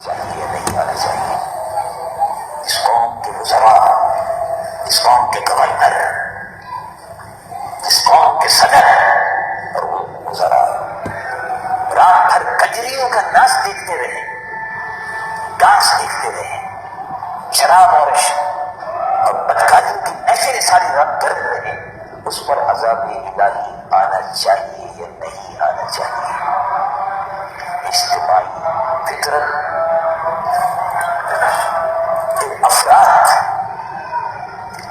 چاہیے نہیں آنا چاہیے. اس قوم کے وزراء، اس قوم کے گورنر، اس قوم کے صدر اور وہ وزراء رات بھر کجریوں کا ناچ دیکھتے رہے، ڈانس دیکھتے رہے، شراب اور بدکاریوں کی محفلیں ساری رات کرتے رہے. اس پر عذاب الہی آنا چاہیے یا نہیں آنا چاہیے؟ اجتماعی فطرت افراد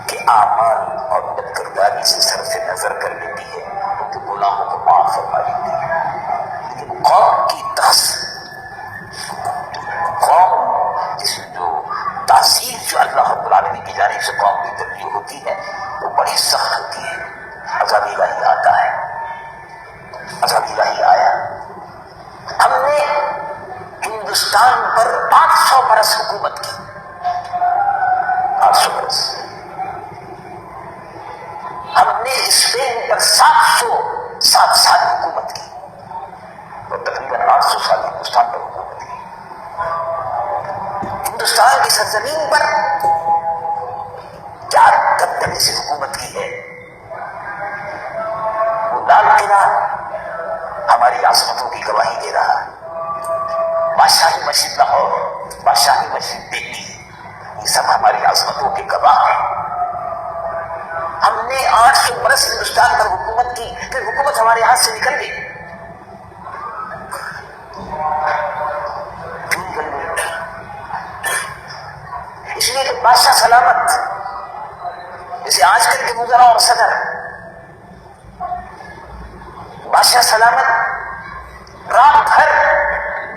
کے اعمال اور بد کرداری سے صرف نظر کر لیتی ہے، ان کے گناہوں کو معاف فرما لیتی ہے. لیکن قوم کی قوم جس میں جو تاثیر جو اللہ رب العالمین کی جانب سے قوم کی تربیت ہوتی ہے وہ بڑی سخت ہوتی ہے. عذاب الہی آتا ہے، عذاب الہی آیا. ہم نے ہندوستان پر 500 برس حکومت کی، 800 برس. ہم نے اسپین پر 707 سال حکومت کی اور تقریباً 800 سال ہندوستان پر حکومت کی. ہندوستان کی سرزمین پر 4 دبدبے سے حکومت کی ہے. وہ لال قلعہ ہماری عظمتوں کی گواہی دے رہا ہے. بادشاہی مسجد لاہور، بادشاہی مسجد دہلی، یہ سب ہماری عظمتوں کے گواہ ہیں. ہم نے 800 برس ہندوستان پر حکومت کی، پھر حکومت ہمارے ہاتھ سے نکل گئی. اس لیے کہ بادشاہ سلامت، جیسے آج کل کے وزراء اور صدر، بادشاہ سلامت رات بھر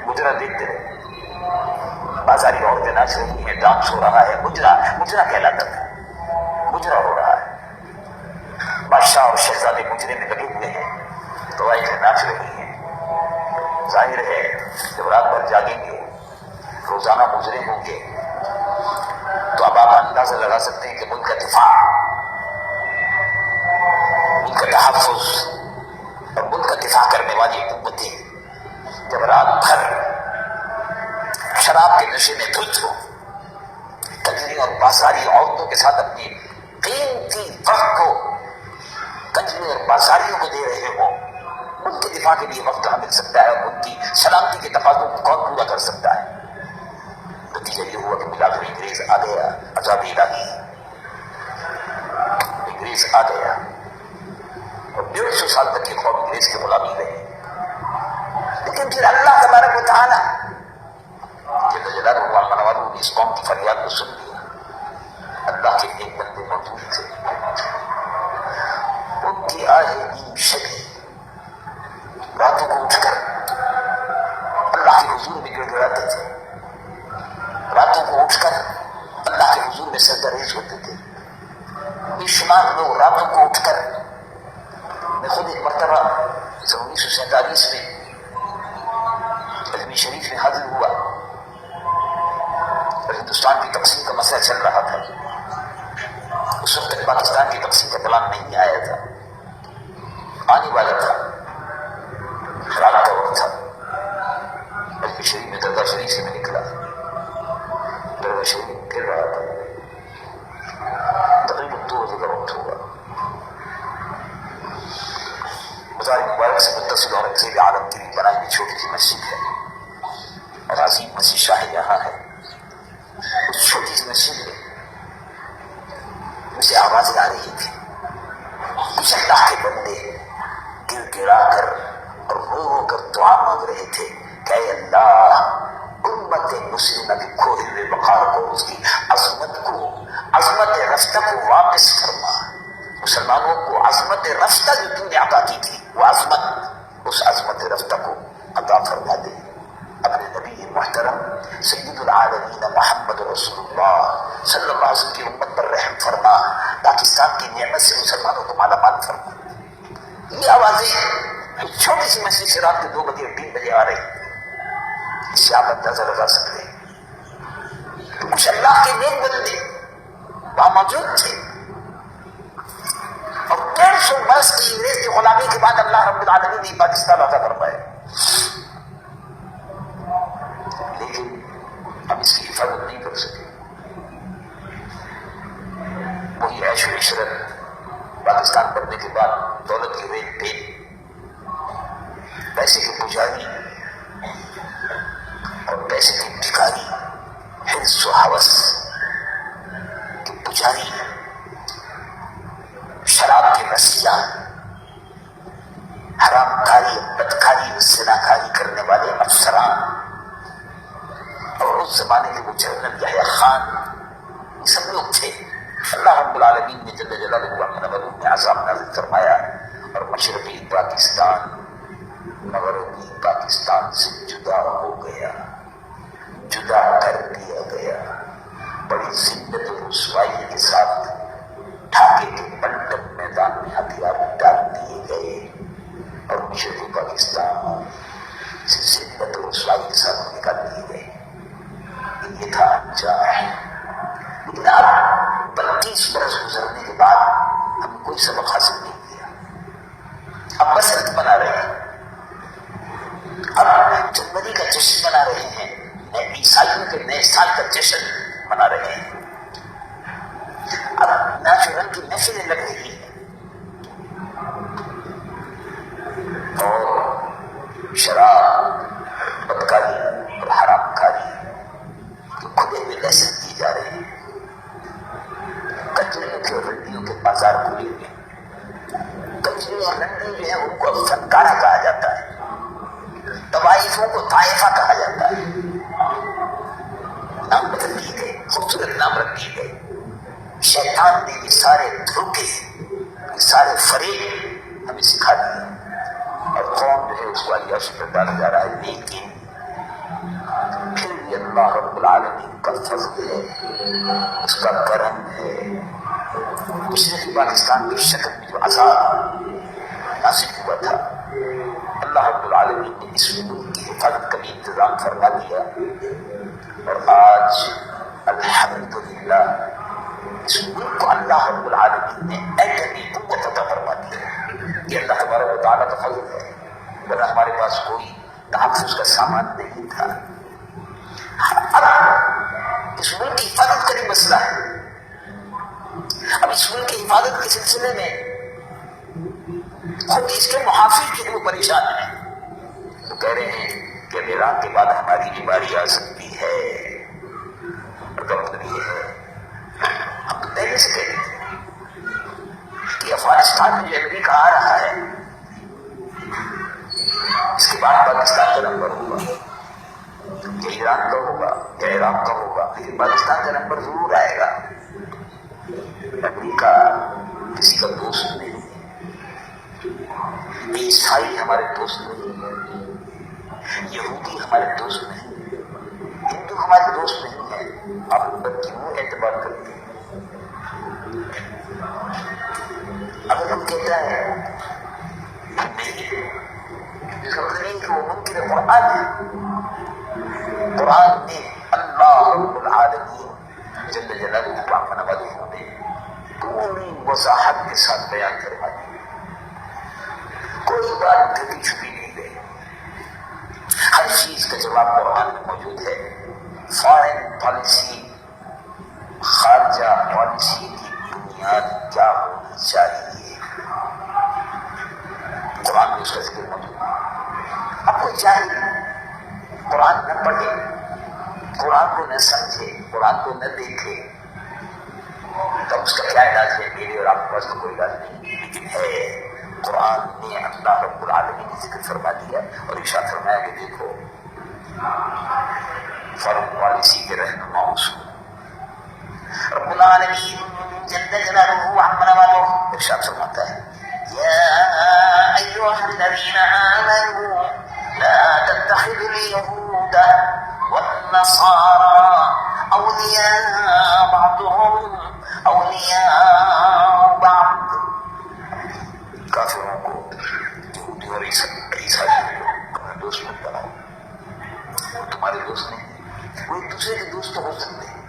مجرا دیکھتے رہے. بازاری عورتیں ناچ رہی ہیں، ڈانس ہو رہا ہے، مجرا کہلاتا تھا، مجرا ہو رہا ہے. بادشاہ اور شہزادے مجرے میں لگے ہوئے ہیں، طوائفیں ناچ رہی ہیں. ظاہر ہے جب رات بھر جاگیں گے، روزانہ مجرے ہوں گے، تو اب آپ اندازہ لگا سکتے ہیں کہ ملک کا دفاع، ملک کا تحفظ اور ملک کا دفاع کرنے والی قوتیں جب رات بھر شراب کے نشے میں دھت ہو، کنجری اور بازاری عورتوں کے ساتھ اپنی قیمتی وقت کو کنجری اور بازاریوں کو دے رہے ہوں، ان کے دفاع کے لیے وقت کہاں مل سکتا ہے اور ان کی سلامتی کے تقاضوں کو کون پورا کر سکتا ہے؟ نتیجہ یہ ہوا کہ بالآخر انگریز آ گیا، عذاب الہی، انگریز آ گیا اور 150 سال تک یہ قوم انگریز کے غلامی رہے. لیکن پھر اللہ تبارک و تعالیٰ جل جلالہ نے اس قوم کی فریاد کو سن لیا. اللہ کے ایک بندے موجود تھے، ان کی آہیں نیم شبی راتوں کو اٹھ کر اللہ کے حضور میں گڑ گڑاتے تھے، راتوں کو اٹھ کر اللہ کے حضور میں سردریز ہوتے تھے. بے شمار لوگ راتوں کو اٹھ کر، میں خود ایک مرتبہ 1947 میں اجمیر شریف میں حاضر ہوا اور ہندوستان کی تقسیم کا مسئلہ چل رہا تھا. اس وقت تک پاکستان کی تقسیم کا پلان نہیں آیا تھا، آنے والا تھا، رات کا وقت تھا. اجمیر شریف میں درگاہ شریف سے میں نکلا، درگاہ شریف پھر رہا تھا. تقریباً 2 بجے کا وقت ہوا. مزار مبارک سے متصل اور اکثر عالم کی بنائی ہوئی چھوٹی سی مسجد ہے اور عظیم مسجد شاہ جہاں ہے. اس چھوٹی سی مسجد میں مجھے آوازیں آ رہی تھی. کچھ اللہ کے بندے گر گڑا کر اور رو کر دعا مانگ رہے تھے کہ اے اللہ، امت مسلمہ کے کھوئے ہوئے وقار کو، اس کی عظمت کو، عظمت رفتہ کو واپس فرما. مسلمانوں کو عظمت رفتہ جو تم نے عطا کی تھی، وہ عظمت، اس عظمت رفتہ کو عطا فرما دے. اپنے نبی محترم سید العالمین محمد رسول اللہ صلی اللہ علیہ وسلم کی امت پر رحم فرما. پاکستان کی نعمت سے مسلمانوں کو مالا مال فرما. یہ آوازیں چھوٹی سی مسجد سے رات کے 2 بجے اور 3 بجے آ رہی، اس سے آپ اندازہ لگا سکتے ہیں. تو کچھ اللہ کے نیک بندے وہاں موجود تھے اور 150 برس کی انگریز کی غلامی کے بعد اللہ رب العالمین نے پاکستان عطا فرمایا. لیکن معاشرت پاکستان بننے کے بعد دولت کی رین پین، پیسے کے پجاری اور پیسے کے بھکاری، حرص و ہوس کے پجاری، شراب کے رسیاں، حرام کاری، بدکاری و زناکاری کرنے والے افسران، اور اس زمانے کے وہ جنرل یحییٰ خان، یہ سب لوگ تھے۔ اللہ رب العالمین نے جل جلالہ نے عذاب نازل فرمایا اور مشرقی پاکستان مغربی پاکستان سے جدا ہو گیا، جدا کر دیا گیا، بڑی ذلت و رسوائی کے ساتھ ڈھاکے کے پلٹن میدان میں ہتھیار ڈال دیے گئے اور مشرقی پاکستان سے ذلت و رسوائی کے ساتھ نکال دیے گئے۔ یہ تھا انجام۔ لیکن اب 32 برس گزرنے کے بعد ہم کوئی سبق حاصل نہیں کیا۔ اب مسرت بنا رہے ہیں، اب جنوری کا جشن منا رہے ہیں، عیسائیوں کے نئے سال کا جشن منا رہے ہیں، اب ناچ و رنگ کی محفلیں لگ رہی ہیں اور شراب، بدکاری اور حرام کاری کے کھلے ہوئے لائسنس دیے جا رہے ہیں۔ کچریوں کے اور رنڈیوں کے بازار کھلے ہوئے ہیں۔ کچری اور رنڈی جو ہے ان کو فنکارہ کہا جاتا ہے، طوائفوں کو طائفہ کہا جاتا ہے، نام بدل دیے گئے، خوبصورت نام رکھ دیے گئے۔ شیطان نے یہ سارے دھوکے، یہ سارے فریب ہمیں سکھا دیے اور قوم جو ہے اس کو عیاشی پر ڈالا جا رہا ہے۔ لیکن پھر بھی اللہ رب العالمین کا فضل ہے، اس کا کرم ہے۔ مشرقی پاکستان کی شکل میں جو عذاب نازل ہوا تھا، اللہ رب العالمین نے اس ملک کی حفاظت کا بھی انتظام فرما دیا اور آج الحمدللہ اس ملک کو اللہ رب العالمین نے ایٹمی قوت عطا فرما دی ہے۔ یہ اللہ تبارک و تعالیٰ کا فضل ہے، ورنہ ہمارے پاس کوئی تحفظ کا سامان نہیں تھا۔ اب اس ملک کی حفاظت کا بھی مسئلہ ہے۔ اب اس ملک کی حفاظت کے سلسلے میں خود اس کے محافظ جو وہ پریشان ہیں، وہ کہہ رہے ہیں کہ ایران کے بعد ہماری بیماری آ سکتی ہے، اور کا مطلب یہ ہے ہم تو پہلے سے کہہ رہے تھے کہ افغانستان میں جو امریکہ آ رہا ہے اس کے بعد پاکستان کا نمبر ہوگا، یا ایران کا ہوگا یا عراق کا ہوگا، لیکن پاکستان کا نمبر ضرور آئے گا۔ امریکہ کسی کا دوست نہیں ہے، عیسائی ہمارے دوست نہیں ہے، یہودی ہمارے دوست نہیں ہے، ہندو ہمارے دوست نہیں ہے۔ آپ ان پر کیوں اعتبار کرتے ہیں؟ اگر ہم کہتا ہے نہیں، اس کا مطلب نہیں کہ وہ منکر قرآن ہے۔ قرآن میں اللہ رب العالمین جل جلالہ پاک نوازوں نے پوری وضاحت کے ساتھ بیان کروا دی، کوئی بات ڈھکی چھپی نہیں گئی، ہر چیز کا جواب قرآن میں موجود ہے۔ فارن پالیسی، خارجہ پالیسی کی بنیاد کیا ہونی چاہیے، قرآن میں اس کا ذکر موجود ہے۔ اب کوئی چاہے قرآن نہ پڑھے، قرآن کو نہ سمجھے، قرآن کو نہ دیکھے، تو اس کا کیا علاج ہے؟ میرے اور آپ کے پاس تو کوئی علاج نہیں، لیکن ہے قرآن نے اللہ رب العالمین نے ذکر فرما دیا اور ارشاد فرمایا کہ دیکھو فارن پالیسی کے رہنماؤں سے رب العالمین جل جلالہ عما والو ارشاد فرماتا ہے یا ایھا الذین آمنوا لا تتخذوا اليهود والنصارى اولیاء بعضهم اولیاء بعض، کافروں کو یہودی اور عیسائیوں کو اپنا دوست مت بناؤ، وہ تمہارے دوست نہیں، وہ ایک دوسرے کے دوست تو ہو سکتے ہیں،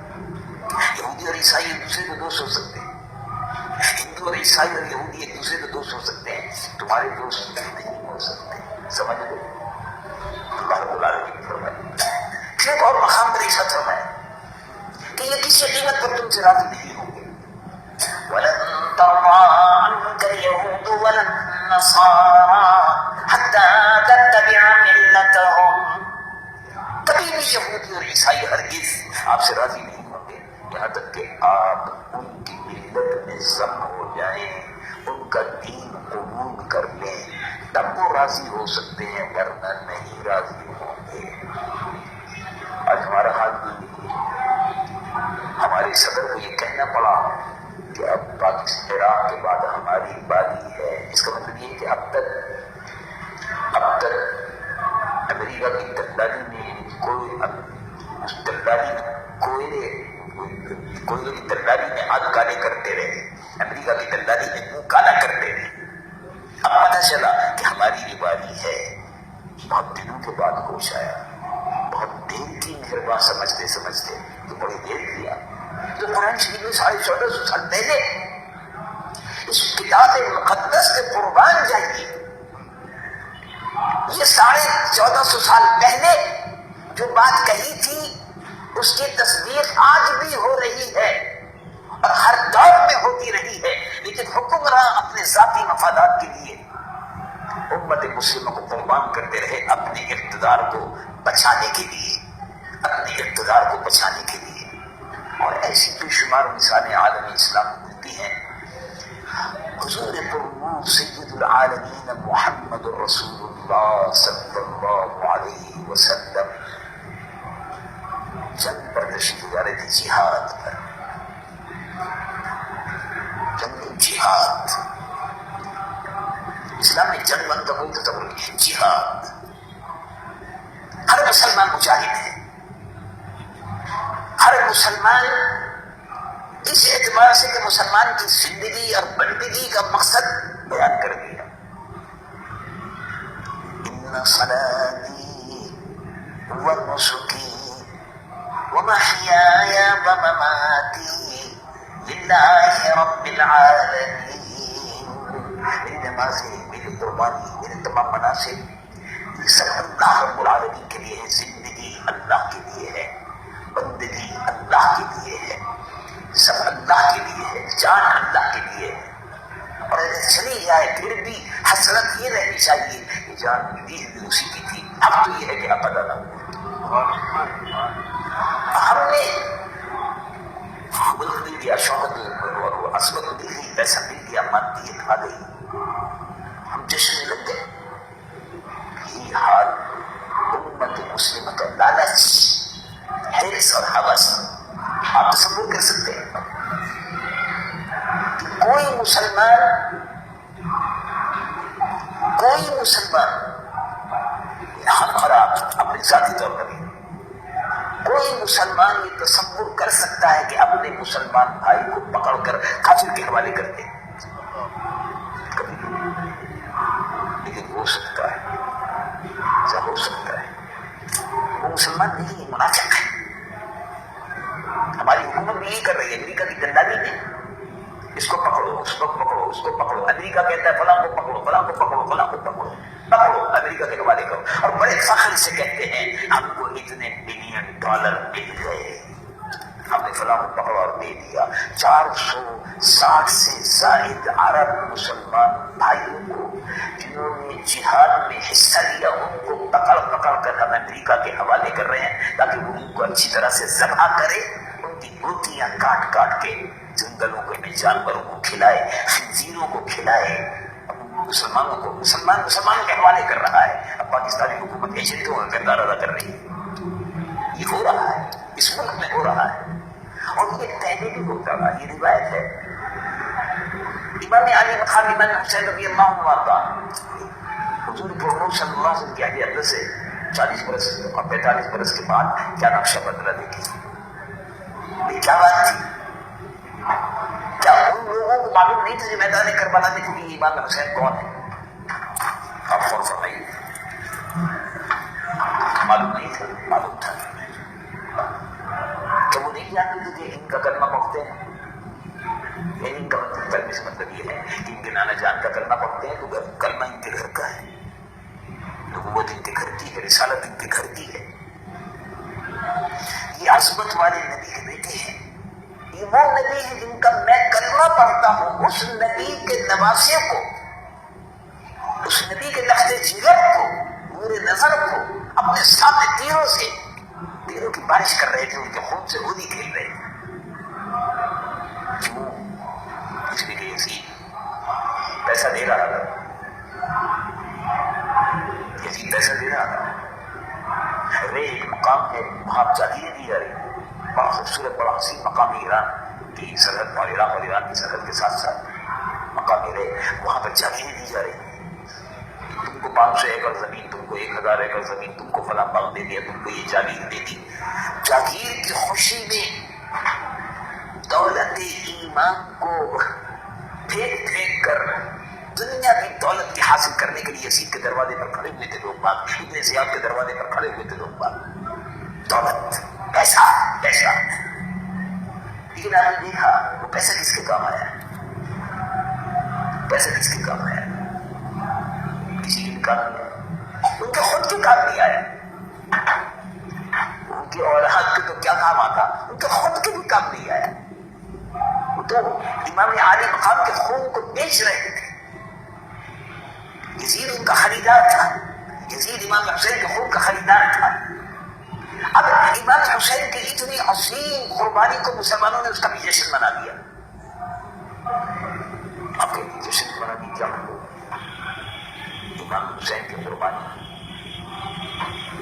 یہودی اور عیسائی ایک دوسرے کے دوست ہو سکتے ہیں، ہندو اور عیسائی اور یہودی ایک دوسرے کے دوست ہو سکتے ہیں، تمہارے دوست نہیں ہو سکتے۔ سمجھ لو، اللہ رب العالمین نے فرمایا۔ پھر ایک اور مقام پر ارشاد فرمایا کہ یہ کسی قیمت پر تم سے راضی نہیں ہوں گے، وَلَن النصارى حتى تتبع ملتهم. کبھی بھی یہودی اور عیسائی ہرگز آپ سے راضی نہیں ہوں گے یہاں تک کہ آپ ان کی ملت میں ضم ہو جائیں، ان کا دین قبول کر لیں، تب وہ راضی ہو سکتے ہیں، ورنہ نہیں راضی ہوں گے. آج ہمارا حال نہیں ہے. ہمارے صدر کو یہ کہنا پڑا کہ اب پاکستان عراق کے بعد ہماری باری ہے. اس کا مطلب یہ ہے کہ اب تک امریکہ کی دلالی میں کوئلے کی دلالی میں آگ کالے کرتے رہے، امریکہ کی دلالی میں منہ کالا کرتے رہے. اب پتہ چلا کہ ہماری یہ باری ہے. بہت دنوں کے بعد ہوش آیا، بہت دیر کی مہربان سمجھتے تو بڑی دیر کیا. تو قرآن شریف میں 1450 سال پہلے اس کتاب مقدس کے قربان جائیے. یہ 1450 سال پہلے جو بات کہی تھی اس کی تصدیق آج بھی ہو رہی ہے اور ہر دور میں ہوتی رہی ہے. لیکن حکمراں اپنے ذاتی مفادات کے لیے امت مسلمہ کو قربان کرتے رہے، اپنے اقتدار کو بچانے کے لیے. اور ایسی بے شمار مثالیں عالم اسلام میں ملتی ہیں. حضور پرنور سید العالمین محمد رسول اللہ صلی اللہ علیہ وسلم جنگ پر تشریف لے رہے تھے، جہاد پر. جہاد اسلام میں جنگ کا کوئی تصور نہیں ہے. جہاد ہر مسلمان مجاہد ہے. ہر مسلمان اس اعتبار سے کہ مسلمان کی زندگی اور بندگی کا مقصد بیان کر دیا. ان صلاتی ونسکی ومحیای ومماتی للہ رب العالمین. میری نمازیں، میری قربانی، میرے تمام مناسب یہ سب اللہ رب العالمین کے لیے ہے. زندگی اللہ کے لیے ہے، بندگی اللہ کے لیے ہے، سب اللہ کے لیے ہے، جان اللہ کے لیے ہے. اور اگر چلی جائے پھر بھی حسرت یہ رہنی چاہیے کہ جان دی بھی اسی کی تھی. اب تو یہ ہے کہ اب ادا نہ ہو. ہم نے ملک مل گیا، شوہرت اور عصمت مل گئی، پیسہ مل گیا، مادیت آ گئی، ہم جشن میں لگ گئے. یہ حال امت مسلمہ کا لالچ، حرص اور ہوس. آپ تصور کر سکتے ہیں کہ کوئی مسلمان ہم خراب اپنے ذاتی طور پر کوئی مسلمان یہ تصور کر سکتا ہے کہ اپنے مسلمان بھائی کو پکڑ کر کافر کے حوالے کر دے؟ کبھی نہیں. لیکن ہو سکتا ہے، ایسا ہو سکتا ہے. وہ مسلمان نہیں ہے، منافق ہے. ہماری حکومت بھی یہی کر رہی ہے. امریکہ کی دلالی میں اس کو پکڑو، اس کو پکڑو، اس کو پکڑو. امریکہ کہتا ہے فلاں کو پکڑو، فلاں کو پکڑو، فلاں کو پکڑو، امریکہ کے حوالے کرو. اور بڑے فخر سے کہتے ہیں ہم کو اتنے بلین ڈالر مل گئے، ہم نے فلاں کو پکڑا اور دے دیا. 460 سے زائد عرب مسلمان بھائیوں کو جنہوں نے جہاد میں حصہ لیا ان کو پکڑ کر ہم امریکہ کے حوالے کر رہے ہیں تاکہ وہ ان کو اچھی طرح سے ذبح کرے، ان کی گوتیاں کاٹ کے جنگلوں میں جانوروں کو کھلائے، خنزیروں کو کھلائے. مسلمانوں کو مسلمانوں کے حوالے کر رہا ہے. اب پاکستانی حکومت ایجنٹوں کا کردار ادا کر رہی ہے. یہ ہو رہا ہے، اس ملک میں ہو رہا ہے اور یہ پہلے بھی ہوتا رہا. یہ روایت ہے امام علی مقام امام حسین رضی اللہ عنہ وارضا حضور پرنور صلی اللہ علیہ وسلم کی اہلیت سے 40 برس اور 45 برس کے بعد کیا نقشہ بدلا دیکھی. کیا بات تھی؟ کیا ان لوگوں کو معلوم نہیں تھا جو میدان کربلا میں تھے کہ امام حسین کون ہے؟ آپ غور فرمائیے. معلوم نہیں تھا، معلوم تھا. تو وہ نہیں جانتے تھے کہ ان کا کلمہ پڑھتے ہیں. ان کا کلمے سے مطلب یہ ہے کہ ان کے نانا جان کا کلمہ پڑھتے ہیں تو کلمہ ان کے گھر کا ہے، نبوت ان کے گھر کی ہے، رسالت ان کے گھر کی ہے. یہ عظمت والے نبی کے بیٹے ہیں. یہ وہ نبی ہے جن کا میں کلمہ پڑھتا ہوں. اس نبی کے نواسے کو جگر کو، نور نظر کو اپنے سامنے تیروں کی بارش کر رہے تھے، ان کے خون سے ہولی کھیل رہے تھے. کیوں؟ اس لیے کہ یزید پیسہ دے رہا تھا، یزید پیسہ دے رہا تھا. ایک مقام ہے وہاں جاگیریں دی جا رہی ہیں، بڑا خوبصورت بڑا حسین مقام ہے ایران کی سرحد اور عراق اور ایران کی سرحد کے ساتھ ساتھ مقام ہے، وہاں پر جاگیریں دی جا رہی ہیں. تم کو 500 ایکڑ زمین، تم کو 1000 ایکڑ زمین، تم کو فلاں باغ دے دیا، تم کو یہ جاگیر دے دی. جاگیر کی خوشی میں دولت ایمان کو پھینک پھینک کر دنیا کی دولت کی حاصل کرنے کے لیے یزید کے دروازے پر کھڑے ہوئے تھے لوگ باغ، ابن زیاد کے دروازے پر کھڑے ہوئے تھے لوگ باغ. دولت، پیسہ، پیسہ. لیکن آپ نے دیکھا وہ پیسہ کس کے کام آیا؟ پیسہ کس کے کام آیا؟ کسی کے کام نہیں آیا، ان کے خود کے کام نہیں آیا. ان کی اولاد کے تو کیا کام آتا، ان کے خود کے بھی کام نہیں آیا. وہ تو امام عالی مقام کے خون کو بیچ رہے تھے. یزید ان کا خریدار تھا، یزید امام حسین کے خون کا خریدار تھا. اب امام حسین کی اتنی عظیم قربانی کو مسلمانوں نے اس کا بھی جشن منا دیا. آپ کے جشن منا دی کیا ہو؟ امام حسین کی قربانی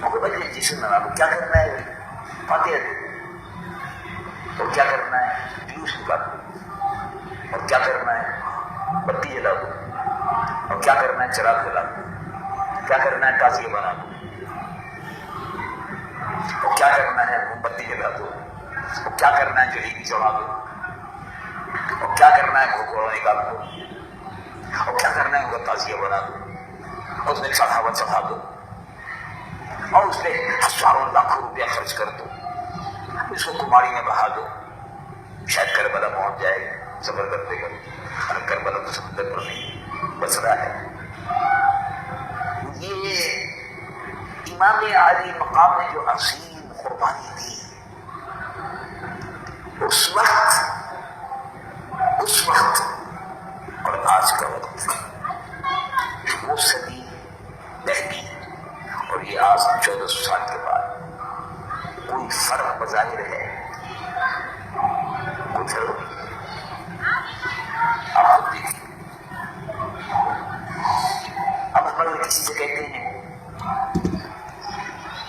کو بجے جشن منا لو. کیا کرنا ہے؟ فاتحہ دو. اور کیا کرنا ہے؟ جلوس نکالو. اور کیا کرنا ہے؟ بتی جلا دو. اور کیا کرنا ہے؟ چراغ جلا دو. کیا کرنا ہے؟ تعزیہ بنا دو. اور کیا کرنا ہے؟ موم بتی جلا دو. اور کیا کرنا ہے؟ جلیبی چڑھا دو. اور کیا کرنا ہے؟ بھگوڑا نکال دو. اور کیا کرنا ہے؟ وہ تعزیہ بنا دو. اور اس میں چڑھاوا چڑھا دو. اور اس پہ ہزاروں لاکھوں روپیہ خرچ کر دو. اس کو کماری میں بہا دو. شاید کربلا پہنچ جائے. سفر کرتے کرتے کربلا تو سمندر پر نہیں بس رہا ہے. یہ امام عالی مقام نے جو عظیم قربانی دی، اس وقت اور آج کا وقت، وہ صدی بہتی اور یہ آج 1400 سال کے بعد کوئی فرق بظاہر ہے؟ کوئی فرق نہیں. آپ خود دیکھیں. اب ہم کسی سے کہتے ہیں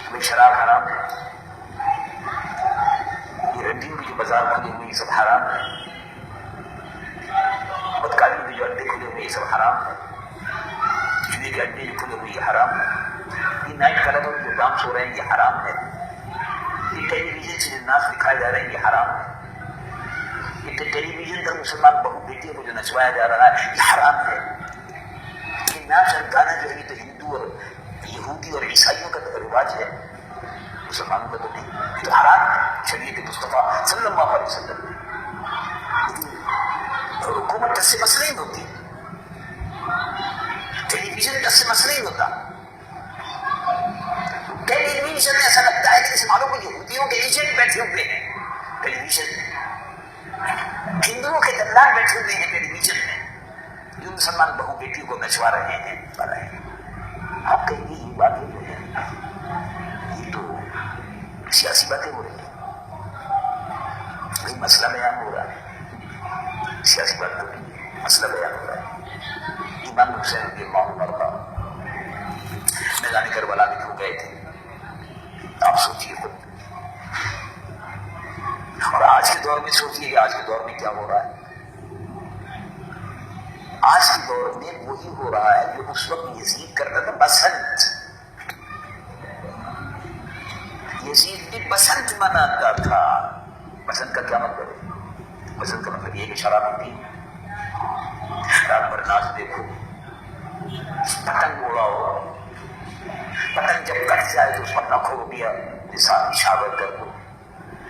بھائی شراب حرام ہے، یہ رنڈیوں کی جو بازار کھلے ہوئے یہ سب حرام ہے، بدکاری کے جو اڈے کھلے ہوئے یہ سب حرام ہے، چوہے کے اڈے جو کھلے ہوئے یہ حرام ہے، یہ نائٹ کلب میں جو ڈانس ہو رہے ہیں یہ حرام ہے، یہ ٹیلی ویژن سے جو ناچ دکھائے جا رہے ہیں یہ حرام ہے، یہ ٹیلی ویژن پر مسلمان بہو بیٹیوں کو جو نچوایا جا رہا ہے یہ حرام ہے. یہ ناچ اور گانا جو ہے یہ تو ہندو اور یہودی اور عیسائیوں کا تو رواج ہے، مسلمانوں کا تو نہیں. یہ تو حرام ہے شریعت مصطفیٰ صلی اللہ علیہ وسلم. اور حکومت اس سے مسئلہ ہی ہوتی، ٹیلی ویژن کا اس سے مسئلہ ہی ہوتا. ٹیلی ویژن میں ایسا لگتا ہے کہ مسلمانوں کو یہودیوں کے ایجنٹ بیٹھے ہوئے ہیں ٹیلی ویژن میں، ہندوؤں کے دلال بیٹھے ہوئے ہیں ٹیلی ویژن میں، جو مسلمان بہو بیٹیوں کو نچوا رہے ہیں. آپ کہیں گے یہ باتیں جو ہیں یہ تو سیاسی باتیں ہو رہی ہیں. یہ مسئلہ بیان ہو رہا ہے، سیاسی بات تو نہیں ہے، مسئلہ بیان ہو رہا ہے. امام حسین رضی اللہ عنہ میدان کربلا میں کیوں گئے تھے؟ آپ سوچیے خود. اور آج کے دور میں سوچیے کہ آج کے دور میں کیا ہو رہا ہے. آج کے دور میں وہی ہو رہا ہے جو اس وقت یزید کرتا تھا، بسنت. یزید بھی بسنت مناتا تھا. بسنت کا کیا مطلب ہے؟ بسنت کا مطلب یہ کہ شراب ہوتی، رات بھر ناچ دیکھو، پتنگ اڑاؤ، پتنگ جب کٹ جائے تو اس پر لاکھوں روپیہ نشاور کر دو.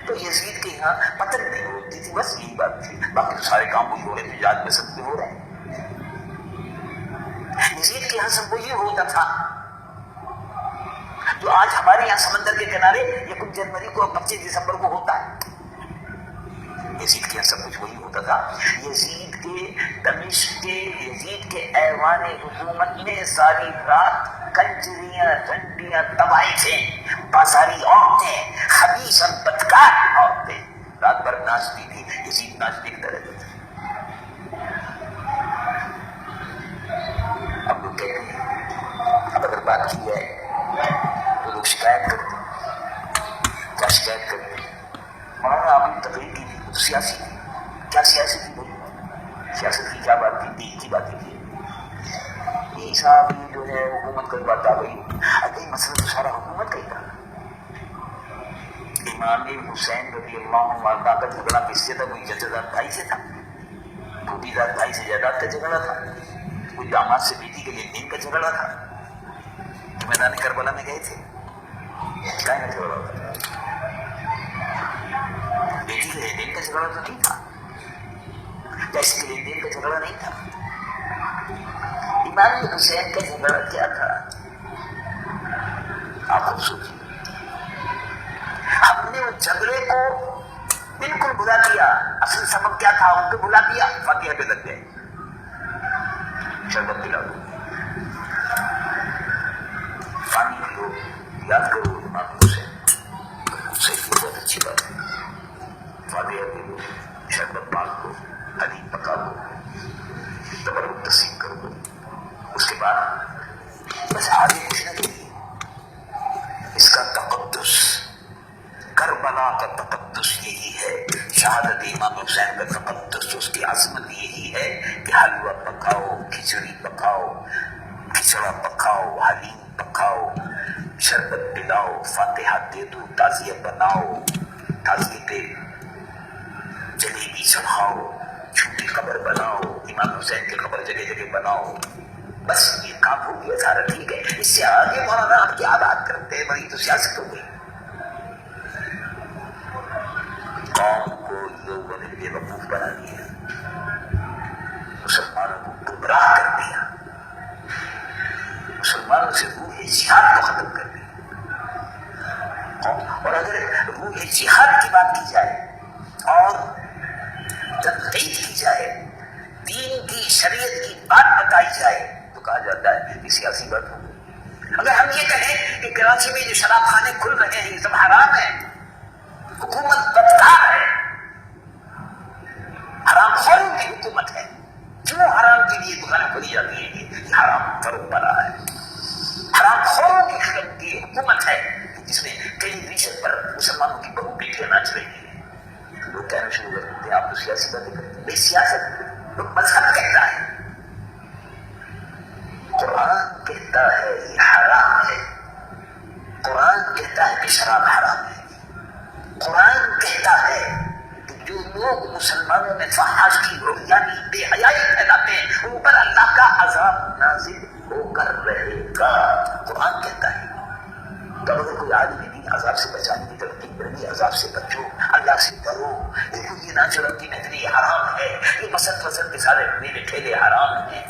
تو یزید کے یہاں پتنگ نہیں ہوتی تھی، بس یہی بات تھی. باقی تو سارے کام وہی ہو رہے تھے جو آج بسنت میں ہو رہے ہیں. یزید کے یہاں سب وہی ہوتا تھا جو آج ہمارے یہاں سمندر کے کنارے 1 جنوری کو 25 دسمبر کو ہوتا ہے. یزید کے یہاں سب کچھ وہی ہوتا تھا. یزید کے دمشق کے یزید کے ایوان حکومت میں ساری رات کنجریاں رنڈیاں تباہی تھے، بازاری عورتیں، خبیث اور بدکار عورتیں رات بھر ناچتی تھی. یزید ناچنے کی طرح تھا. اب لوگ کہتے ہیں اب اگر بات کی جائے تو لوگ شکایت کرتے ہیں. کیا شکایت کرتے ہیں؟ مولانا آپ نے تقریر کی تھی تو سیاسی تھی. کیا سیاسی تھی بھائی؟ سیاست کی کیا بات تھی؟ دین کی باتیں تھی. یہ صاحب یہ جو ہے حکومت کا بات آ گئی. اگلی مسئلہ تو سارا حکومت کا ہی تھا. امام حسین رضی اللہ عنہ کا جھگڑا کس سے تھا؟ کوئی جداد بھائی سے تھا. چھوٹی داد بھائی سے جائیداد کا جھگڑا تھا. کوئی داماد سے بیٹی کے لیے دین کا جھگڑا تھا. تو میدان کربلا میں گئے تھے. کیا جھگڑا ہوتا تھا؟ بیٹی کے لیے دین کا جھگڑا تو نہیں تھا. جیسے کے لیے دین کا جھگڑا نہیں تھا. امام حسین کا جھگڑا کیا تھا؟ آپ خود سوچیے. ہم نے اس جھگڑے کو بالکل بھلا دیا. اصل سبب کیا تھا ان کو بھلا دیا. فاتحہ پہ لگ گئے. شربت پلا دو، پانی پیو، یاد کرو امام حسین. اس سے بہت اچھی بات ہے. فاتحہ پہ لو، شربت پاک کو، حلیم پکا دو، تبرک تقسیم کر دو. اس کے بعد بس آگے کچھ نہ کریے. اس کا تقدس، کربلا کا تقدس یہی ہے. شہادت امام حسین کا تقدس، اس کی عظمت یہی ہے کہ حلوہ پکاؤ، کھچڑی پکاؤ، کھچڑا پکاؤ، حلیم پکاؤ، شربت پلاؤ، فاتحہ دے دو، تعزیہ بناؤ، تعزیے پہ جلیبی چڑھاؤ، چھوٹی قبر بناؤ، امام حسین کی قبر جگہ جگہ بناؤ. بس یہ کام ہو گیا سارا. ٹھیک ہے. اس سے آگے مولانا آپ کیا بات کرتے ہیں؟ بڑی تو سیاست ہو گئی. قوم کو لوگوں نے بے وقوف بنا دیا، مسلمانوں کو گمراہ کر دیا، مسلمانوں سے روح جہاد کو ختم کر دیا. اور اگر روح جہاد کی بات کی جائے اور تنقید کی جائے، دین کی شریعت کی بات بتائی جائے تو کہا جاتا ہے کہ سیاسی بات ہو. اگر ہم یہ کہیں کہ کراچی میں جو شراب خانے کھل رہے ہیں یہ سب حرام ہے، حکومت بدکار ہے، حرام خوروں کی حکومت ہے، کیوں حرام کے لیے دکانیں کھولی جاتی ہیں؟ یہ حرام فروغ پڑا ہے. حرام خوروں کی حکومت ہے جس میں ٹیلی ویژن پر مسلمانوں کی بہو بیٹیاں ناچ رہی ہیں. لوگ کہنا شروع کر دیتے ہیں آپ تو سیاسی باتیں کرتے ہیں. بھائی سیاست مذہب کہتا ہے، قرآن کہتا ہے یہ حرام ہے. قرآن کہتا ہے کہ شراب حرام ہے. قرآن کہتا ہے کہ جو لوگ مسلمانوں میں فحاشی یعنی بے حیائی پھیلاتے ہیں ان پر اللہ کا عذاب نازل ہو کر رہے گا. قرآن کہتا ہے. تو اگر کوئی آدمی دین عذاب سے بچانے کی ترتیب بڑی، عذاب سے بچو، اللہ سے ڈرو، یہ ناچ رنگی نچنی حرام ہے، یہ مسجد وسط کے سارے میلے ٹھیلے حرام ہیں.